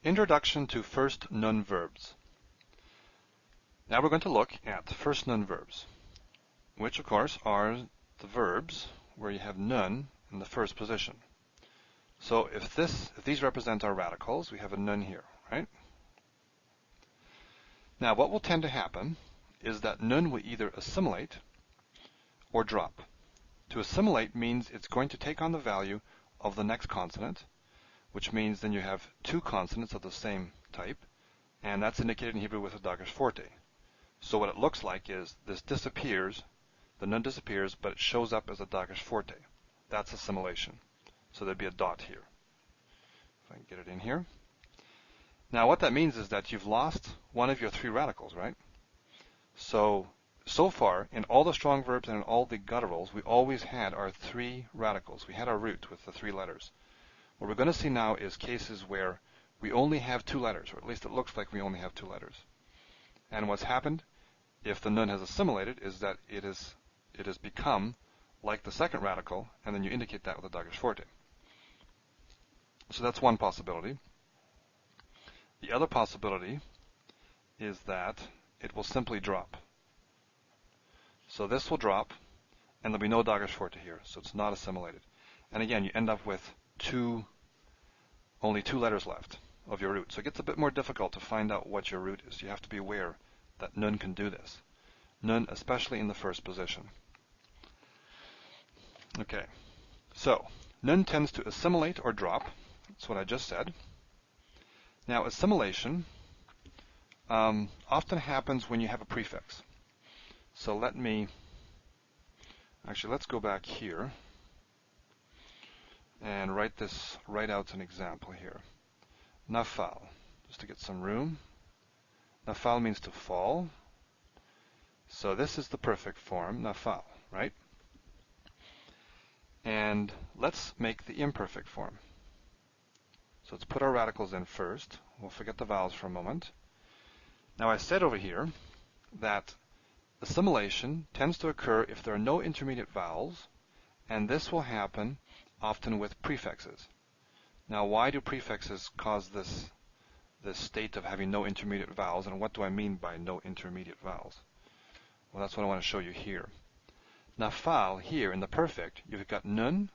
Introduction to First Nun Verbs. Now we're going to look at first nun verbs, which of course are the verbs where you have nun in the first position. So if these represent our radicals, we have a nun here, right? Now what will tend to happen is that nun will either assimilate or drop. To assimilate means it's going to take on the value of the next consonant, which means then you have two consonants of the same type, and that's indicated in Hebrew with a dagesh forte. So what it looks like is this disappears, the nun disappears, but it shows up as a dagesh forte. That's assimilation. So there'd be a dot here. If I can get it in here. Now what that means is that you've lost one of your three radicals, right? So far, in all the strong verbs and in all the gutturals, we always had our three radicals. We had our root with the three letters. What we're going to see now is cases where we only have two letters, or at least it looks like we only have two letters. And what's happened, if the nun has assimilated, is that it has become like the second radical, and then you indicate that with a dagesh forte. So that's one possibility. The other possibility is that it will simply drop. So this will drop, and there'll be no dagesh forte here, so it's not assimilated. And again, you end up with only two letters left of your root. So it gets a bit more difficult to find out what your root is. You have to be aware that nun can do this. Nun, especially in the first position. Okay, so nun tends to assimilate or drop. That's what I just said. Now assimilation often happens when you have a prefix. So let's go back here and write out an example here. Nafal, just to get some room. Nafal means to fall. So this is the perfect form, nafal, right? And let's make the imperfect form. So let's put our radicals in first. We'll forget the vowels for a moment. Now I said over here that assimilation tends to occur if there are no intermediate vowels, and this will happen often with prefixes. Now why do prefixes cause this state of having no intermediate vowels, and what do I mean by no intermediate vowels? Well, that's what I want to show you here. Nafal, here in the perfect, you've got nun,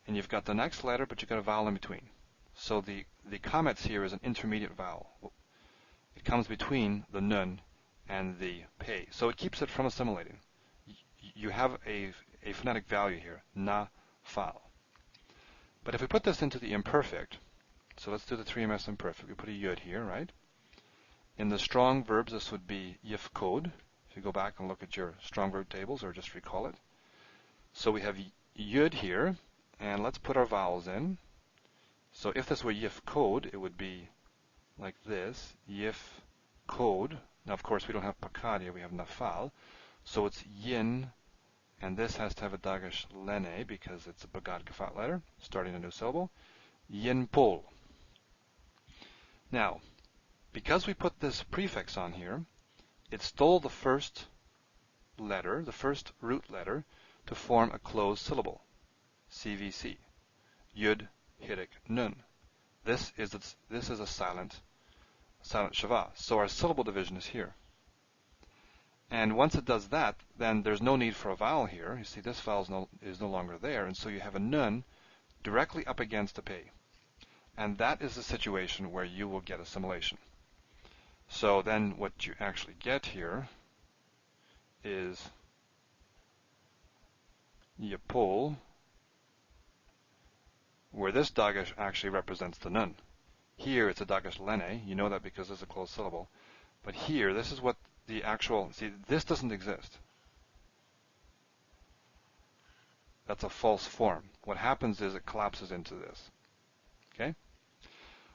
and you've got the next letter, but you've got a vowel in between. So the kametz here is an intermediate vowel. It comes between the nun and the pei. So it keeps it from assimilating. You have a phonetic value here, na-fal. But if we put this into the imperfect, so let's do the 3ms imperfect. We put a yud here, right? In the strong verbs, this would be yifkod. If you go back and look at your strong verb tables, or just recall it. So we have yud here, and let's put our vowels in. So if this were yifkod, it would be like this, yifkod. Now, of course, we don't have pakad here, we have nafal. So it's yin, and this has to have a dagesh lene because it's a bagad kafat letter, starting a new syllable. Yin pol. Now, because we put this prefix on here, it stole the first letter, the first root letter, to form a closed syllable, CVC. Yud, hirik, nun. This is a silent shava. So our syllable division is here. And once it does that, then there's no need for a vowel here. You see, this vowel is no longer there, and so you have a nun directly up against a pei. And that is the situation where you will get assimilation. So then what you actually get here is yapol, where this dagesh actually represents the nun. Here it's a dagesh lene. You know that because it's a closed syllable. But here, this is what the actual, see, this doesn't exist. That's a false form. What happens is it collapses into this. Okay?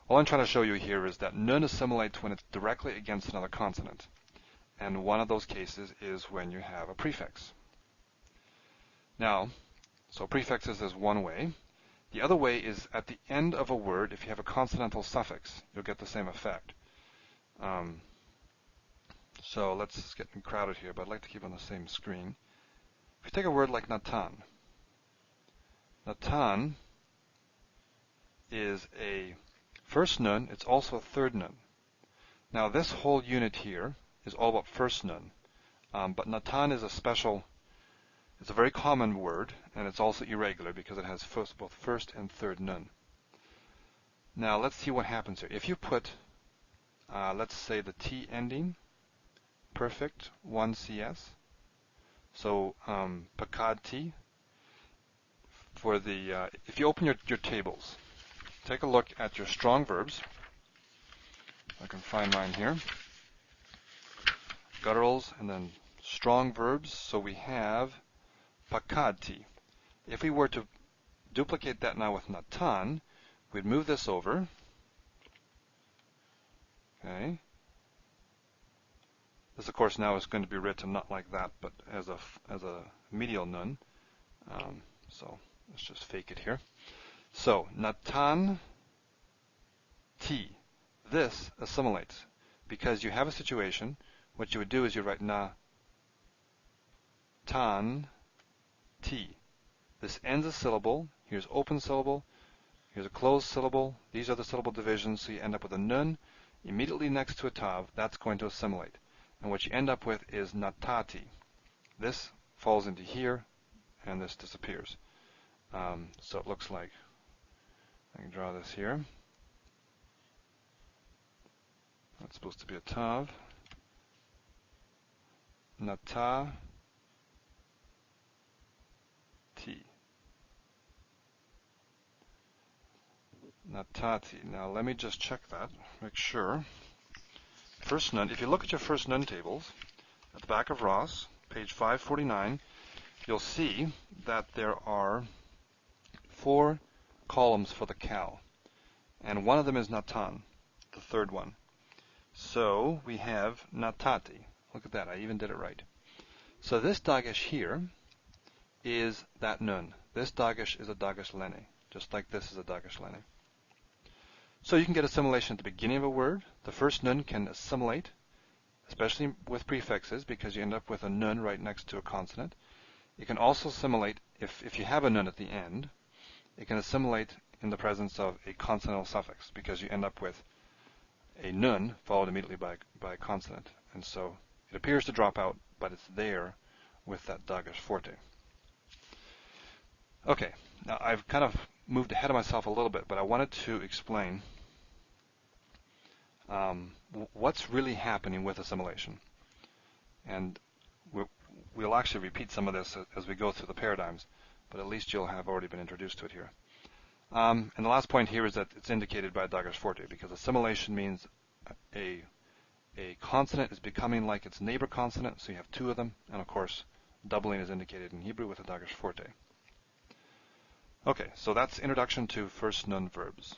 All I'm trying to show you here is that nun assimilates when it's directly against another consonant. And one of those cases is when you have a prefix. Now, so prefixes is one way. The other way is at the end of a word, if you have a consonantal suffix, you'll get the same effect. So it's getting crowded here, but I'd like to keep on the same screen. If you take a word like natan, natan is a First nun, it's also a third nun. Now this whole unit here is all about first nun, but natan is a special, it's a very common word, and it's also irregular because it has both first and third nun. Now let's see what happens here. If you put, let's say the T ending, perfect, 1CS, so pakadti, for the, if you open your tables, take a look at your strong verbs. I can find mine here. Gutturals and then strong verbs. So we have pakadti. If we were to duplicate that now with natan, we'd move this over. Okay. This, of course, now is going to be written not like that, but as a medial nun. So let's just fake it here. So natan ti. This assimilates because you have a situation. What you would do is you write na tan ti. This ends a syllable. Here's open syllable. Here's a closed syllable. These are the syllable divisions, so you end up with a nun immediately next to a tav. That's going to assimilate. And what you end up with is natati. This falls into here, and this disappears. So it looks like, I can draw this here. That's supposed to be a tav. Nata ti. Natati. Now let me just check that, make sure. First nun, if you look at your first nun tables, at the back of Ross, page 549, you'll see that there are 4 columns for the cow. And one of them is natan, the third one. So we have natati. Look at that, I even did it right. So this dagesh here is that nun. This dagesh is a dagesh lene, just like this is a dagesh lene. So you can get assimilation at the beginning of a word. The first nun can assimilate, especially with prefixes, because you end up with a nun right next to a consonant. It can also assimilate, if you have a nun at the end, it can assimilate in the presence of a consonantal suffix, because you end up with a nun followed immediately by a consonant. And so it appears to drop out, but it's there with that dagesh forte. Okay, now I've kind of moved ahead of myself a little bit, but I wanted to explain what's really happening with assimilation. And we'll actually repeat some of this as we go through the paradigms, but at least you'll have already been introduced to it here. And the last point here is that it's indicated by dagesh forte, because assimilation means a consonant is becoming like its neighbor consonant, so you have 2 of them, and of course doubling is indicated in Hebrew with a dagesh forte. Okay, so that's introduction to first nun verbs.